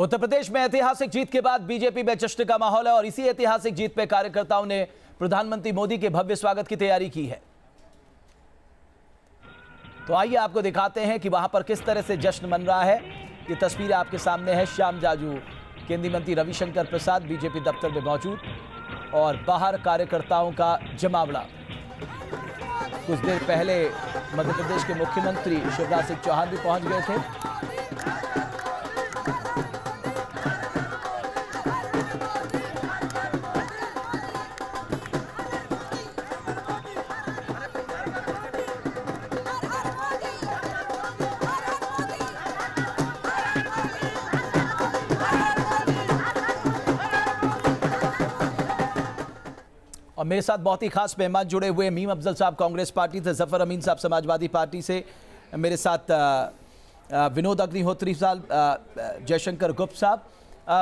उत्तर प्रदेश में ऐतिहासिक जीत के बाद बीजेपी में जश्न का माहौल है और इसी ऐतिहासिक जीत पे कार्यकर्ताओं ने प्रधानमंत्री मोदी के भव्य स्वागत की तैयारी की है। तो आइए आपको दिखाते हैं कि वहां पर किस तरह से जश्न मन रहा है। ये तस्वीर आपके सामने है। श्याम जाजू, केंद्रीय मंत्री रविशंकर प्रसाद बीजेपी दफ्तर में मौजूद और बाहर कार्यकर्ताओं का जमावड़ा। कुछ देर पहले मध्य प्रदेश के मुख्यमंत्री शिवराज सिंह चौहान भी पहुंच गए थे। और मेरे साथ बहुत ही खास मेहमान जुड़े हुए, मीम अफजल साहब कांग्रेस पार्टी से, जफर अमीन साहब समाजवादी पार्टी से, मेरे साथ विनोद अग्निहोत्री साहब, जयशंकर गुप्ता साहब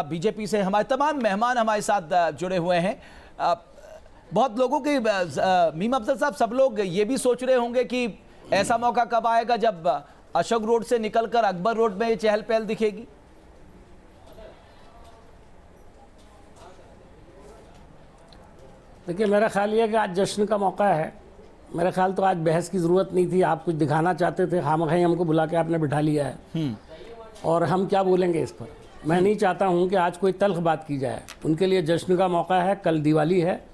बीजेपी से। हमारे तमाम मेहमान हमारे साथ जुड़े हुए हैं। बहुत लोगों के मीम अफजल साहब, सब लोग ये भी सोच रहे होंगे कि ऐसा मौका कब आएगा जब अशोक रोड से निकलकर अकबर रोड में चहल पहल दिखेगी। देखिए, मेरा ख्याल ये है कि आज जश्न का मौका है। मेरा ख्याल तो आज बहस की ज़रूरत नहीं थी। आप कुछ दिखाना चाहते थे, खामख़ाई हमको बुला के आपने बिठा लिया है और हम क्या बोलेंगे इस पर। मैं नहीं चाहता हूं कि आज कोई तल्ख बात की जाए। उनके लिए जश्न का मौका है। कल दिवाली है,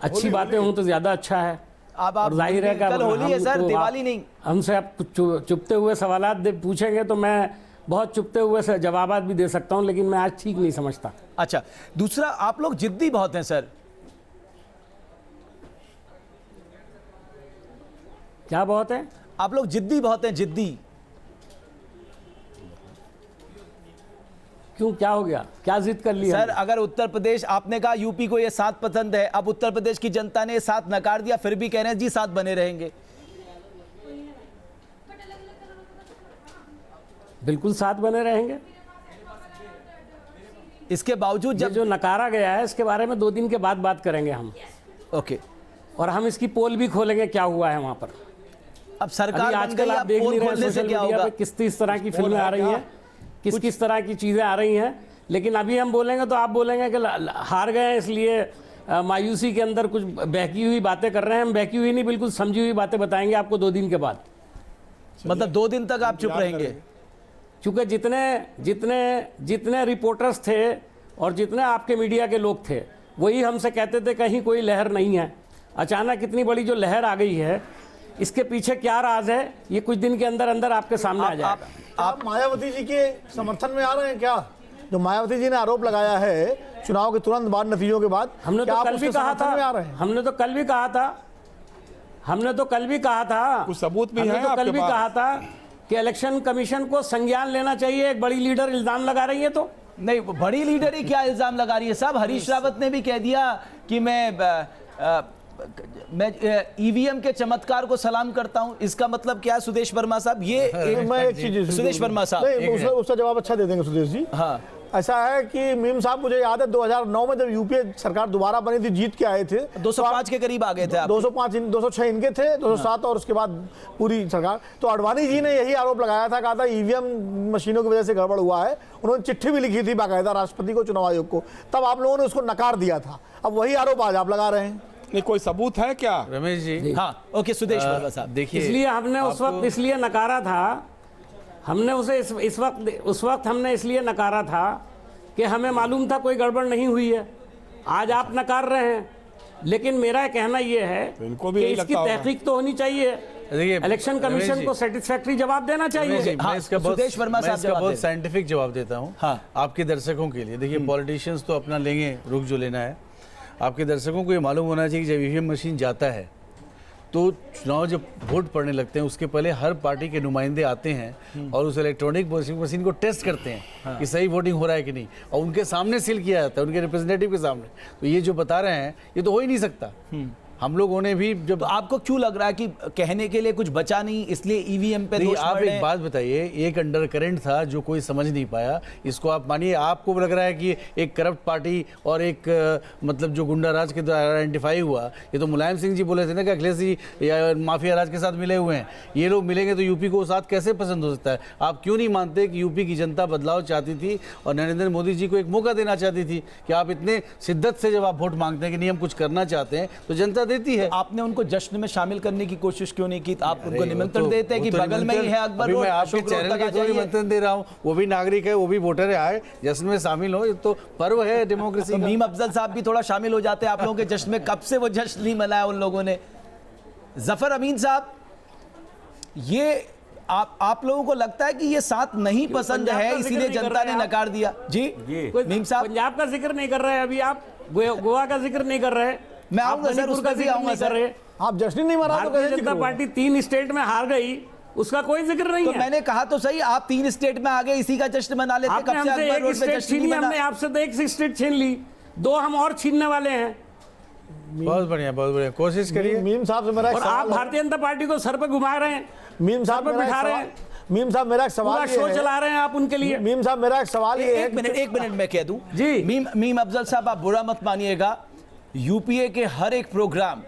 अच्छी बातें हों तो ज़्यादा अच्छा है। और जाहिर है कि कल होली है सर, दिवाली नहीं। हमसे आप कुछ चुपते हुए सवालात पूछेंगे तो मैं बहुत चुपते हुए से जवाबात भी दे सकता हूँ, लेकिन मैं आज ठीक नहीं समझता। अच्छा, दूसरा, आप लोग जिद्दी बहुत हैं सर। क्या बहुत है? आप लोग जिद्दी बहुत हैं, जिद्दी। क्यों, क्या हो गया? क्या जिद कर लिया? सर, अगर उत्तर प्रदेश, आपने कहा यूपी को ये 7 पसंद है, अब उत्तर प्रदेश की जनता ने 7 नकार दिया, फिर भी कह रहे हैं जी 7 बने रहेंगे। बिल्कुल 7 बने रहेंगे। इसके बावजूद जब जो नकारा गया है इसके बारे में 2 दिन के बाद बात करेंगे हम। ओके। और हम इसकी पोल भी खोलेंगे क्या हुआ है वहां पर। अब सरकार आजकल आप देख नहीं रहे सोशल मीडिया पे किस तरह की फिल्में आ रही हैं, किस तरह की चीज़ें आ रही हैं। लेकिन अभी हम बोलेंगे तो आप बोलेंगे कि हार गए इसलिए मायूसी के अंदर कुछ बहकी हुई बातें कर रहे हैं। हम बहकी हुई नहीं, बिल्कुल समझी हुई बातें बताएंगे आपको 2 दिन के बाद। मतलब 2 दिन तक आप चुप रहेंगे? क्योंकि जितने रिपोर्टर्स थे और जितने आपके मीडिया के लोग थे वही हमसे कहते थे कहीं कोई लहर नहीं है। अचानक इतनी बड़ी जो लहर आ गई है, इसके पीछे क्या राज है, ये कुछ दिन के अंदर अंदर आपके सामने आ जाएगा। आप मायावती जी के समर्थन में आ रहे हैं क्या? जो मायावती जी ने आरोप लगाया है चुनाव के तुरंत बाद, नतीजों के बाद, हमने तो कल भी कहा था, हमने तो कल भी कहा था, कुछ सबूत भी है, कल भी कहा था कि इलेक्शन कमीशन को संज्ञान लेना चाहिए। एक बड़ी लीडर इल्जाम लगा रही है। तो नहीं, बड़ी लीडर ही क्या इल्जाम लगा रही है साहब? हरीश रावत ने भी कह दिया कि मैं ईवीएम के चमत्कार को सलाम करता हूं। इसका मतलब क्या है सुदेश वर्मा साहब? ये मैं एक चीज, सुदेश वर्मा साहब उसका जवाब अच्छा दे देंगे सुदेश जी। हाँ, ऐसा है कि मीम साहब, मुझे याद है 2009 में जब यूपीए सरकार दोबारा बनी थी, जीत के आए थे, 205 के करीब आ गए थे। 205, 206 इनके थे, 207 और उसके बाद पूरी सरकार। तो अडवाणी जी ने यही आरोप लगाया था, कहा था ईवीएम मशीनों की वजह से गड़बड़ हुआ है। उन्होंने चिट्ठी भी लिखी थी बाकायदा राष्ट्रपति को, चुनाव आयोग को। तब आप लोगों ने उसको नकार दिया था। अब वही आरोप आज आप लगा रहे हैं। नहीं, कोई सबूत है क्या रमेश जी? हाँ, ओके सुदेश वर्मा साहब, देखिए, इसलिए हमने उस वक्त इसलिए नकारा था, हमने उसे उस वक्त हमने इसलिए नकारा था कि हमें मालूम था कोई गड़बड़ नहीं हुई है। आज आप नकार रहे हैं, लेकिन मेरा कहना यह है इनको भी कि इसकी तहकीक तो होनी चाहिए। इलेक्शन कमीशन को सेटिस्फैक्ट्री जवाब देना चाहिए। मैं इसका बहुत साइंटिफिक जवाब देता हूँ। हाँ, आपके दर्शकों के लिए। देखिए, पॉलिटिशियंस तो अपना लेंगे, रुख जो लेना है। आपके दर्शकों को ये मालूम होना चाहिए कि जब ईवीएम मशीन जाता है तो चुनाव जब वोट पड़ने लगते हैं उसके पहले हर पार्टी के नुमाइंदे आते हैं और उस इलेक्ट्रॉनिक वोटिंग मशीन को टेस्ट करते हैं कि सही वोटिंग हो रहा है कि नहीं, और उनके सामने सील किया जाता है, उनके रिप्रेजेंटेटिव के सामने। तो ये जो बता रहे हैं ये तो हो ही नहीं सकता। हम लोगों ने भी जब तो आपको क्यों लग रहा है कि कहने के लिए कुछ बचा नहीं, इसलिए ईवीएम पे नहीं, दोष आप मढ़ रहे एक हैं? बात बताइए, एक अंडर करंट था जो कोई समझ नहीं पाया, इसको आप मानिए। आपको लग रहा है कि एक करप्ट पार्टी और एक मतलब जो गुंडा राज के द्वारा आइडेंटिफाई हुआ, ये तो मुलायम सिंह जी बोले थे ना कि अखिलेश जी या माफिया राज के साथ मिले हुए हैं, ये लोग मिलेंगे तो यूपी को साथ कैसे पसंद हो सकता है? आप क्यों नहीं मानते कि यूपी की जनता बदलाव चाहती थी और नरेंद्र मोदी जी को एक मौका देना चाहती थी कि आप इतने शिद्दत से जब आप वोट मांगते हैं कि नहीं हम कुछ करना चाहते हैं तो जनता देती है। आपने उनको जश्न में शामिल करने की कोशिश क्यों नहीं की? आप उनको अरे निमंत्रण वो तो- देते हैं कि वो तो बगल में ही है निमंत्रण- अकबर अभी रोड, मैं आपके अशोक रोड चैनल तक के आ थ्रू जाइए। निमंत्रण दे रहा हूँ, वो भी नागरिक है, वो भी वोटर है, आए जश्न में शामिल हो, ये तो पर्व है डेमोक्रेसी तो का। मीम अफजल साहब भी थोड़ा शामिल हो जाते हैं आप लोगों के जश्न में। कब से वो जश्न नहीं मनाया उन लोगों ने? जफर अमीन साहब, ये आप लोगों को लगता है कि ये साथ नहीं पसंद पंजाब है का जिक्र इसीलिए नहीं कर जनता रहे ने आप। नकार दिया? जी कोई मीम साहब, पंजाब का जिक्र नहीं कर रहे हैं अभी आप, गोवा का जिक्र नहीं कर रहे, मैं आप आऊंगा सर, मणिपुर उस का पर भी जिक्र आऊंगा नहीं सर। कर रहे। आप जश्न नहीं मना तो भारतीय कैसे जनता जिक्र होगा? पार्टी 3 स्टेट में हार गई, उसका कोई जिक्र नहीं तो है। मैंने कहा तो सही, आप 3 स्टेट में आ गए, इसी का जश्न मना लेते। आपने कब से हमसे अकबर एक रोड पे स्टेट जश्न नहीं छीनी, मना? हमने आपसे तो एक स्टेट छीन ली, 2 हम और छीनने वाले हैं। बहुत बढ़िया, बहुत बढ़िया, कोशिश करिए। मीम साहब से मेरा एक और आप सवाल है। भारतीय जनता पार्टी को सर पे घुमा रहे हैं, मीम साहब सर पे मेरा एक बिठा रहे सवाल- हैं, मीम साहब मेरा एक पूरा सवाल ये शो है, चला रहे हैं आप उनके लिए। मीम साहब मेरा एक सवाल ये है एक मिनट मैं कह दूं जी। मीम अफजल साहब, आप बुरा मत मानिएगा, यूपीए के हर एक प्रोग्राम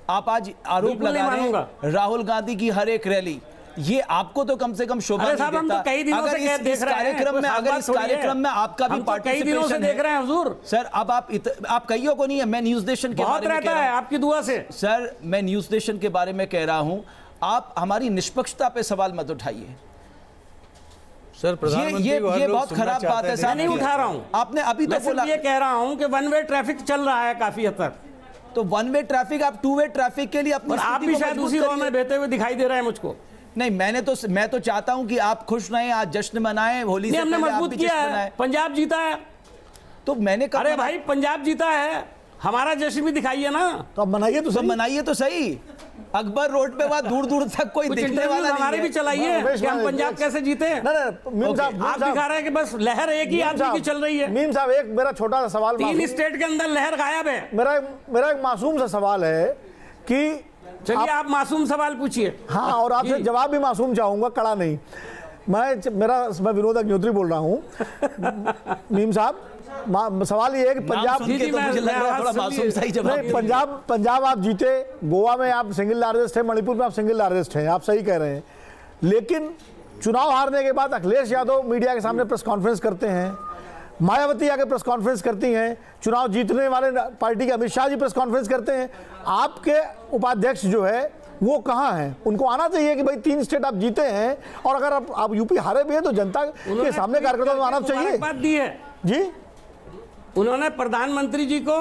आप आज आरोप बिल्कुल नहीं लगा रहे मानूंगा। हैं, राहुल गांधी की हर एक रैली, ये आपको तो कम से कम शोभा अरे नहीं साहब, हम देता। तो कई दिनों अगर से इस देख रहे हैं, कार्यक्रम कोई में, खास अगर बात इस थोड़ी है। कार्यक्रम में आपका भी हम तो कई दिनों से पार्टिसिपेशन देख रहे हैं हुजूर। सर, अब आप कईयों को नहीं है, मैं न्यूज नेशन के बहुत बारे में रहता कह रहा है हूं। आपकी दुआ से। सर, मैं न्यूज नेशन के बारे में कह रहा हूं, आप हमारी निष्पक्षता पे सवाल मत उठाइए। सर, प्रधानमंत्री को हर ये लोग बहुत सुनना खराब बात चाहते है हैं। साहब। मैं नहीं उठा रहा हूं, आपने अभी तो मैं सिर्फ बोला, ये कह रहा हूं कि 1 वे ट्रैफिक चल रहा है काफी हद तक, तो 1 वे ट्रैफिक, आप 2 वे ट्रैफिक के लिए अपनी और आप स्थिति भी को शायद मजबूत उसी रो करिए। में बहते हुए दिखाई दे रहे हैं मुझको। नहीं, मैं तो चाहता हूं कि आप खुश रहें, आज जश्न मनाएं, होली से नहीं, हमने पहले आप मजबूत भी किया जश्न है, मनाएं। पंजाब जीता है। तो मैंने कहा, अरे भाई, पंजाब जीता है, हमारा जश्न भी दिखाइए ना। तो आप मनाइए तो तो सही। मनाइए तो सही। अकबर रोड पे वहां दूर दूर तक कोई कुछ दिखने इंटरव्यूज वाला हमारे नहीं भी है। चलाइए रमेश कि हम भाई, पंजाब कैसे जीते। नहीं मीम साहब, आप दिखा रहे हैं कि बस लहर एक ही आदमी की चल रही है। मीम साहब, एक मेरा छोटा सा सवाल 3 स्टेट के अंदर लहर गायब है। मेरा एक मासूम सा सवाल है कि चलिए आप मासूम सवाल पूछिए। हाँ, और आपसे जी। जवाब भी मासूम चाहूंगा, कड़ा नहीं। मैं विनोद अग्निहोत्री बोल रहा हूँ। मीम साहब, सवाल ये है कि नाम पंजाब सुन के जी, तो मैं- मुझे लग रहा है मैं थोड़ा आवाज सुन मासूम ली। सा ही जवाब नहीं, दे रहे हैं। पंजाब आप जीते, गोवा में आप सिंगल लार्जेस्ट है, मणिपुर में आप सिंगल लार्जेस्ट हैं, आप सही कह रहे हैं। लेकिन चुनाव हारने के बाद अखिलेश यादव मीडिया के सामने प्रेस कॉन्फ्रेंस करते हैं, मायावती आके प्रेस कॉन्फ्रेंस करती हैं, चुनाव जीतने वाले पार्टी के अमित शाह जी प्रेस कॉन्फ्रेंस करते हैं। आपके उपाध्यक्ष जो है वो कहाँ हैं? उनको आना चाहिए कि भाई 3 स्टेट आप जीते हैं, और अगर आप यूपी हारे भी हैं तो जनता के सामने कार्यकर्ताओं को आना चाहिए। बात दी है जी, उन्होंने प्रधानमंत्री जी को,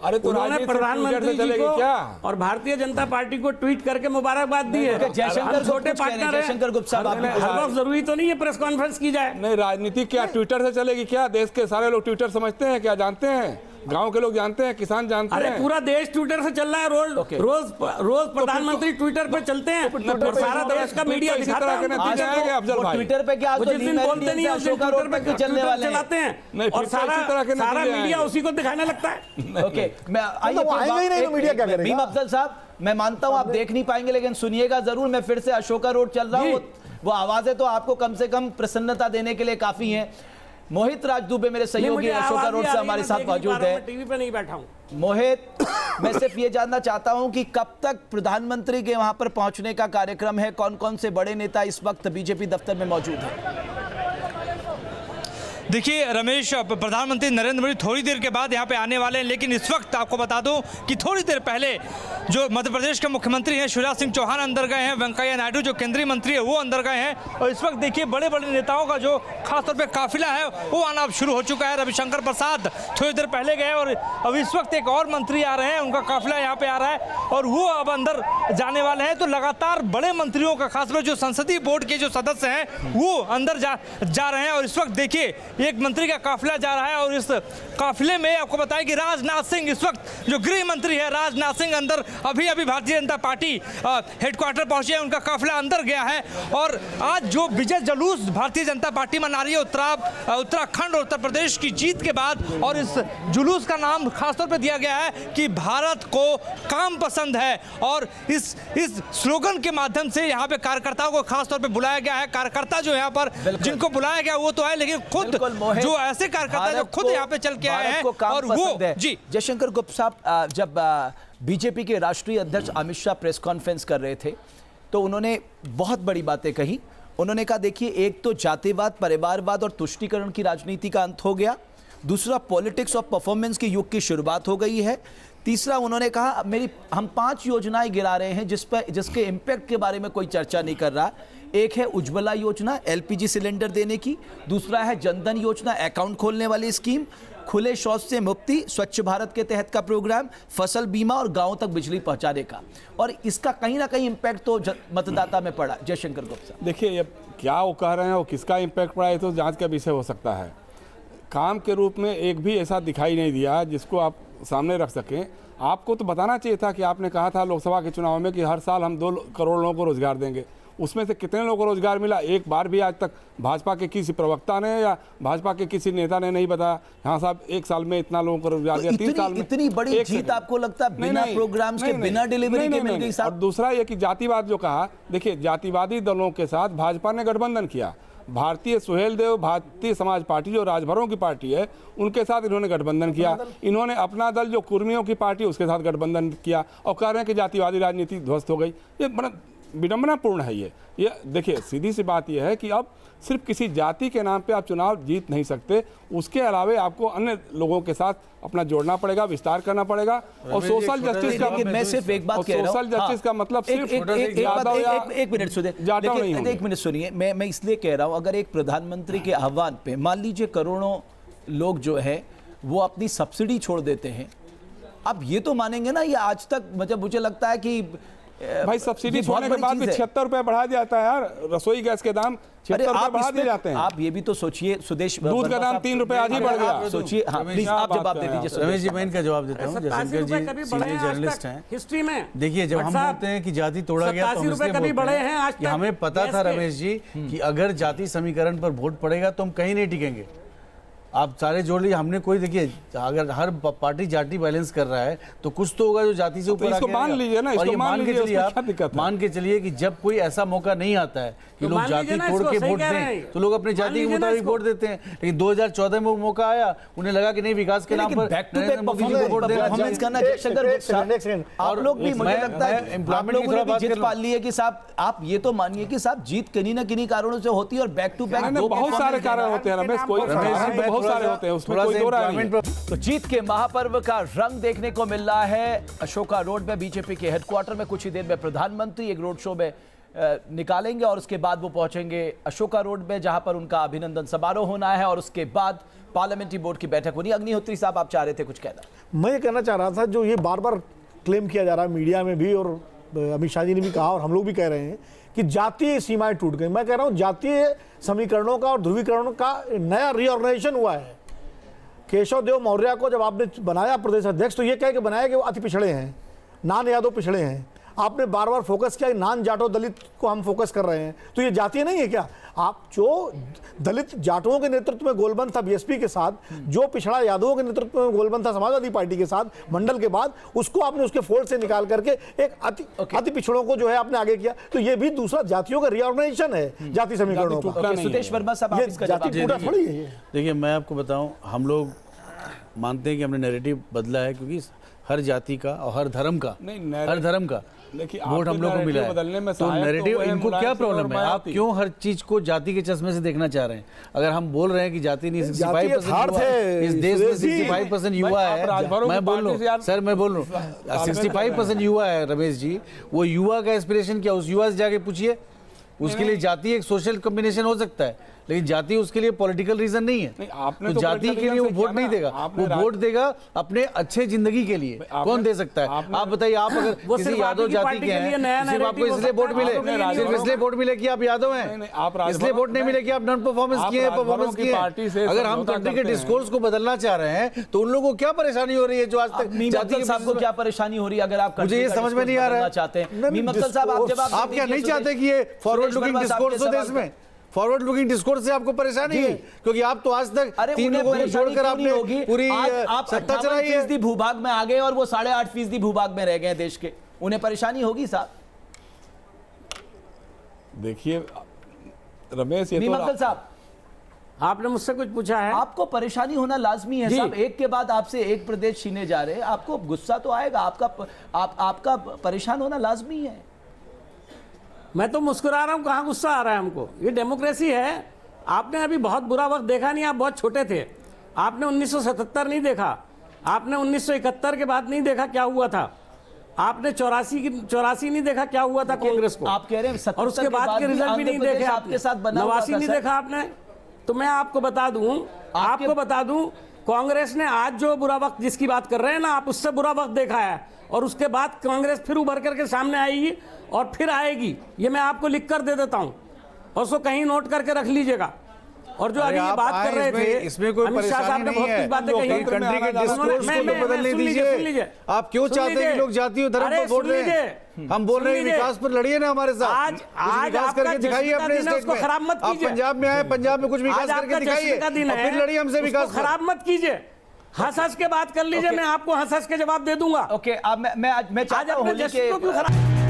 अरे तो उन्होंने राजनीति प्रधानमंत्री ट्विटर से जी चलेगी को क्या? और भारतीय जनता पार्टी को ट्वीट करके मुबारकबाद दी है। जयशंकर हम छोटे गुप्ता कह रहे हैं, पार्टनर हैं। जयशंकर गुप्ता साहब, आप हर वक्त जरूरी तो नहीं है प्रेस कॉन्फ्रेंस की जाए। नहीं, राजनीति क्या ट्विटर से चलेगी क्या? देश के सारे लोग ट्विटर समझते हैं क्या? जानते हैं, गांव के लोग जानते हैं, किसान जानते अरे हैं। पूरा देश ट्विटर से चल रहा है, रोज प्रधानमंत्री ट्विटर पे चलते हैं और सारा देश का मीडिया इसी दिखाता तरह है के उनको। नतीजे आएंगे अफजल वो भाई। ट्विटर पे क्या, वो जिस दिन बोलते नहीं है उस दिन अशोका रोड ट्विटर पे क्यों पे चलने वाले हैं? चलाते हैं नहीं, और फिर तो इसी तरह के सारा नतीजे मीडिया आएंगे। उसी को दिखाने लगता है। ओके, मैं आइए वो आएंगे ही नहीं तो मीडिया क्या करेगा? भीम अफजल साहब, मैं मानता हूं आप देख नहीं पाएंगे, लेकिन सुनिएगा जरूर। मैं फिर से अशोका रोड चल रहा हूं, वो आवाजें तो आपको कम से कम प्रसन्नता देने के लिए काफी हैं। मोहित राज दुबे मेरे सहयोगी अशोका रोड से हमारे साथ मौजूद है। टीवी पे नहीं बैठा हूँ। मोहित, मैं सिर्फ ये जानना चाहता हूं कि कब तक प्रधानमंत्री के वहां पर पहुंचने का कार्यक्रम है? कौन कौन से बड़े नेता इस वक्त बीजेपी दफ्तर में मौजूद हैं? देखिए रमेश, प्रधानमंत्री नरेंद्र मोदी थोड़ी देर के बाद यहाँ पे आने वाले हैं, लेकिन इस वक्त आपको बता दूं कि थोड़ी देर पहले जो मध्य प्रदेश के मुख्यमंत्री हैं शिवराज सिंह चौहान अंदर गए हैं, वेंकैया नायडू जो केंद्रीय मंत्री है वो अंदर गए हैं, और इस वक्त देखिए बड़े बड़े नेताओं का जो खासतौर पे काफिला है वो आना अब शुरू हो चुका है। रविशंकर प्रसाद थोड़ी देर पहले गए और अब इस वक्त एक और मंत्री आ रहे हैं, उनका काफिला यहाँ पे आ रहा है और वो अब अंदर जाने वाले हैं। तो लगातार बड़े मंत्रियों का, खासकर जो संसदीय बोर्ड के जो सदस्य हैं वो अंदर जा रहे हैं। और इस वक्त देखिए एक मंत्री का काफिला जा रहा है और इस काफिले में आपको बताएं कि राजनाथ सिंह इस वक्त जो गृह मंत्री है राजनाथ सिंह अंदर अभी भारतीय जनता पार्टी हेडक्वार्टर पहुंचे हैं, उनका काफिला अंदर गया है। और आज जो विजय जुलूस भारतीय जनता पार्टी मना रही है उत्तराखंड और उत्तर प्रदेश की जीत के बाद, और इस जुलूस का नाम खासतौर पर दिया गया है कि भारत को काम पसंद है। और इस स्लोगन के माध्यम से यहाँ पे कार्यकर्ताओं को खासतौर पे बुलाया गया है। कार्यकर्ता जो यहाँ पर जिनको बुलाया गया वो तो है, लेकिन खुद जो ऐसे कार्यकर्ता जो खुद यहाँ पे चल के आए हैं और वो जी जयशंकर गुप्ता साहब जब बीजेपी के राष्ट्रीय अध्यक्ष अमित शाह प्रेस कॉन्फ्रेंस कर रहे थे तो उन्होंने बहुत बड़ी बातें कही। उन्होंने कहा देखिए, एक तो जातिवाद, परिवारवाद और तुष्टीकरण की राजनीति का अंत हो गया, दूसरा पॉलिटिक्स ऑफ परफॉर्मेंस के युग की शुरुआत हो गई है, तीसरा उन्होंने कहा हम 5 योजनाएं गिरा रहे हैं जिसके इम्पैक्ट के बारे में कोई चर्चा नहीं कर रहा। एक है उज्ज्वला योजना, एलपीजी सिलेंडर देने की, दूसरा है जनधन योजना, अकाउंट खोलने वाली स्कीम, खुले शौच से मुक्ति, स्वच्छ भारत के तहत का प्रोग्राम, फसल बीमा और गांवों तक बिजली पहुंचाने का। और इसका कहीं ना कहीं इम्पैक्ट तो मतदाता में पड़ा। जयशंकर गुप्ता, देखिए अब क्या वो कह रहे हैं और किसका इम्पैक्ट पड़ा है तो जांच का विषय हो सकता है। काम के रूप में एक भी ऐसा दिखाई नहीं दिया जिसको आप सामने रख सकें। आपको तो बताना चाहिए था कि आपने कहा था लोकसभा के चुनाव में कि हर साल हम 2 करोड़ लोगों को रोजगार देंगे। उसमें से कितने लोगों को रोजगार मिला? एक बार भी आज तक भाजपा के किसी प्रवक्ता ने या भाजपा के किसी नेता ने नहीं बताया हाँ साहब 1 साल में इतना लोगों को रोजगार दिया, 3 साल में। इतनी बड़ी जीत आपको लगता है बिना प्रोग्राम्स के, बिना डिलीवरी के मिल गई साहब? और दूसरा ये कि जातिवाद जो कहा, देखिए जातिवादी दलों के साथ भाजपा ने गठबंधन किया। भारतीय सुहेल देव भारतीय समाज पार्टी जो राजभरों की पार्टी है उनके साथ इन्होंने गठबंधन किया। इन्होंने अपना दल जो कुर्मियों की पार्टी उसके साथ गठबंधन किया और कह रहे हैं कि जातिवादी राजनीति ध्वस्त हो गई। ये बड़ा विडंबनापूर्ण है। ये देखिए सीधी सी बात यह है कि अब सिर्फ किसी जाति के नाम पे आप चुनाव जीत नहीं सकते, उसके अलावे आपको अन्य लोगों के साथ अपना जोड़ना पड़ेगा, विस्तार करना पड़ेगा। और सोशल जस्टिस का, मैं सिर्फ एक बात कह रहा हूं, सोशल जस्टिस का मतलब सिर्फ एक मिनट सुनिए, एक मिनट सुनिए, मैं इसलिए कह रहा हूं अगर एक प्रधानमंत्री के आह्वान पे मान लीजिए करोड़ों लोग जो है वो अपनी सब्सिडी छोड़ देते हैं, अब ये तो मानेंगे ना? ये आज तक मतलब मुझे लगता है कि भाई सब्सिडी छोड़ने के बाद भी 76 रुपए बढ़ा दिया जाता है यार। रसोई गैस के दाम 76 रुपए बढ़ा दिए जाते हैं। आप ये भी तो सोचिए, सुदेश दूध का दाम 3 रुपए आज ही बढ़ गया। सोचिए, हाँ प्लीज आप जवाब दे दीजिए। रमेश जी मैं इनका जवाब देता हूँ। जयशंकर जी सीनियर जर्नलिस्ट हैं हिस्ट्री में। देखिए जब हम बोलते हैं कि जाति तोड़ा गया तो हम इसलिए बोलते हैं कि हमें पता था रमेश जी कि अगर जाति समीकरण पर वोट पड़ेगा तो हम कहीं नहीं टिकेंगे। आप सारे जोड़ लीजिए, हमने कोई देखिए अगर हर पार्टी जाति बैलेंस कर रहा है तो कुछ तो होगा जो जाति से ऊपर इसको मान लीजिए ना, इसको मान के चलिए आप, मान के चलिए कि जब कोई ऐसा मौका नहीं आता है कि लोग जाति तोड़ के वोट दें तो लोग अपने जाति के मुताबिक वोट देते हैं। लेकिन 2014 में वो मौका आया, उन्हें लगा कि नहीं विकास के नाम पर बैक टू बैक परफॉर्मेंस करना। जयशंकर आप लोग भी मुझे लगता है आप लोगों ने भी जीत पाल ली है कि साहब आप ये तो मानिए कि साहब जीत किन्हीं ना किन्हीं कारणों से होती है और बैक टू बैक बहुत सारे कारण होते हैं रमेश, बहुत सारे होते हैं, उसमें कोई दो राय नहीं है। तो जीत के महापर्व का रंग देखने को मिल रहा है अशोका रोड में। बीजेपी के हेडक्वार्टर में कुछ ही देर में प्रधानमंत्री एक रोड शो में निकालेंगे और उसके बाद वो पहुंचेंगे अशोका रोड में जहां पर उनका अभिनंदन समारोह होना है और उसके बाद पार्लियामेंट्री बोर्ड की बैठक होनी। अग्निहोत्री साहब आप चाह रहे थे कुछ कहना? मैं ये कहना चाह रहा था जो ये बार बार क्लेम किया जा रहा है मीडिया में भी और अमित शाह जी ने भी कहा और हम लोग भी कह रहे हैं कि जातीय सीमाएं टूट गई। मैं कह रहा हूँ जातीय समीकरणों का और ध्रुवीकरणों का नया रीऑर्गेनाइजेशन हुआ है। केशव देव मौर्य को जब आपने बनाया प्रदेश अध्यक्ष तो ये कह के बनाया कि वो अति पिछड़े हैं, नान यादव पिछड़े हैं। आपने बार बार फोकस किया नान जाटो दलित को हम फोकस कर रहे हैं, तो ये जातीय नहीं है क्या? आप जो दलित जाटों के नेतृत्व में गोलबंद था बीएसपी के साथ, जो पिछड़ा यादवों के नेतृत्व में गोलबंद था समाजवादी पार्टी के साथ मंडल के बाद, उसको आपने उसके फोल्ड से निकाल करके एक अति पिछड़ों को जो है आपने आगे किया। तो ये भी दूसरा जातियों का रीऑर्गेनाइजेशन है, जाति समीकरणों का। सुदेश वर्मा साहब ये जाति टूटा थोड़ी है। देखिए मैं आपको बताऊं, हम लोग मानते हैं कि हमने नैरेटिव बदला है क्योंकि हर जाति का और हर धर्म का वोट हम लोग को मिला है। तो नैरेटिव इनको क्या प्रॉब्लम है? आप क्यों हर चीज को जाति के चश्मे से देखना चाह रहे हैं? अगर हम बोल रहे हैं कि जाति नहीं 65% इस देश में 65% युवा है, मैं बोल रहा हूँ सर, मैं बोल रहा हूँ 65% युवा है रमेश जी। वो युवा का एस्पिरेशन क्या? उस युवा से जाके पूछिए, उसके लिए जाति एक सोशल कॉम्बिनेशन हो सकता है। लेकिन जाति उसके लिए पॉलिटिकल रीजन नहीं है। नहीं, आपने तो तो जाति political के लिए वो reason से वोट किया नहीं ना। देगा, आपने वो वोट देगा अपने अच्छे जिंदगी के लिए। कौन दे सकता है? आप बताइए, आप अगर वो किसी सिर्फ यादव आपकी जाति पार्टी के के लिए हैं, नया सिर्फ आपको narrative हो इसलिए सकता वोट है, मिले, आपके लिए नहीं सिर्फ होगा। इसलिए वोट मिले कि आप यादव नहीं, नहीं, आप हैं, इसलिए राजभवन वोट नहीं में- मिले कि आप नॉन परफॉर्मेंस आप किए, परफॉर्मेंस राजभवन की किए। पार्टी से अगर हम समझौता कंट्री के करते हैं। डिस्कोर्स को बदलना चाह रहे हैं तो उन लोगों को क्या परेशानी हो रही है जो आज तक मीम जाति अफजल के साहब को क्या परेशानी हो रही है अगर आप मुझे ये country का समझ में नहीं आ रहा है। discourse बदलना चाहते हैं? नहीं, मीम अफजल साहब, आप जवाब आप क्या दीजिए नहीं चाहते सुरेश- कि ये फॉरवर्ड सुरेश लुकिंग वर्मा साहब के डिस्कोर्स हो देश सवाल में? फॉरवर्ड लुकिंग डिस्कोर्स से आपको परेशानी है क्योंकि आप तो आज तक अरे 3 उन्हें लोगों को परेशानी छोड़कर क्यों नहीं आपने होगी? पूरी आज आप सत्ता चलाई है। 58% भूभाग में आ गए और वो 8.5% भूभाग में रह गए देश के, उन्हें परेशानी होगी साहब? देखिए रमेश, ये मीम तो अफजल साहब, आपने मुझसे कुछ पूछा है? आपको परेशानी होना लाजमी है जी। साहब। एक के बाद आपसे एक प्रदेश छीने जा रहे हैं, आपको गुस्सा तो आएगा, आपका परेशान होना लाजमी है। मैं तो मुस्कुरा रहा हूं, कहां गुस्सा आ रहा है हमको? ये डेमोक्रेसी है। आपने अभी बहुत बुरा वक्त देखा नहीं, आप बहुत छोटे थे। आपने 1977 नहीं देखा, आपने 1971 के बाद नहीं देखा क्या हुआ था, आपने 84 नहीं देखा क्या हुआ था कांग्रेस को। आप कह रहे हैं 77 और उसके के बाद के भी रिजल्ट भी नहीं आंध्र देखे प्रदेश आपने। आपके साथ बना हुआ 89 था, नहीं सर। देखा आपने। तो मैं आपको बता दूं कांग्रेस ने आज जो बुरा वक्त जिसकी बात कर रहे हैं ना आप, उससे बुरा वक्त देखा है और उसके बाद कांग्रेस फिर उभर करके सामने आएगी और फिर आएगी। ये मैं आपको लिख कर दे देता हूं और उसको कहीं नोट करके रख लीजिएगा। और जो अरे अभी ये आप बात आए, कर रहे इसमें- थे, इसमें कोई अमित शाह साहब परेशानी ने नहीं बहुत है। कुछ बातें कही। कंट्री के डिस्कोर्स को बदलने सुन दीजिए। आप क्यों चाहते हैं कि लोग जाति और धर्म पर वोट दें? हम बोल रहे हैं विकास पर लड़िए ना हमारे साथ। आज कुछ विकास आपका करके दिखाइए जश्न का अपने दिन है, स्टेट उसको में। खराब मत आप कीजिए। पंजाब में आए, पंजाब में कुछ विकास आज आपका करके दिखाइए जश्न का दिन और है, फिर लड़िए हमसे विकास उसको पर। खराब मत कीजिए। हंस-हंस के बात कर लीजिए, मैं आपको हंस-हंस के जवाब दे दूंगा। ओके, अब मैं चाहता हूं अपने होली जश्न को क्यों के खराब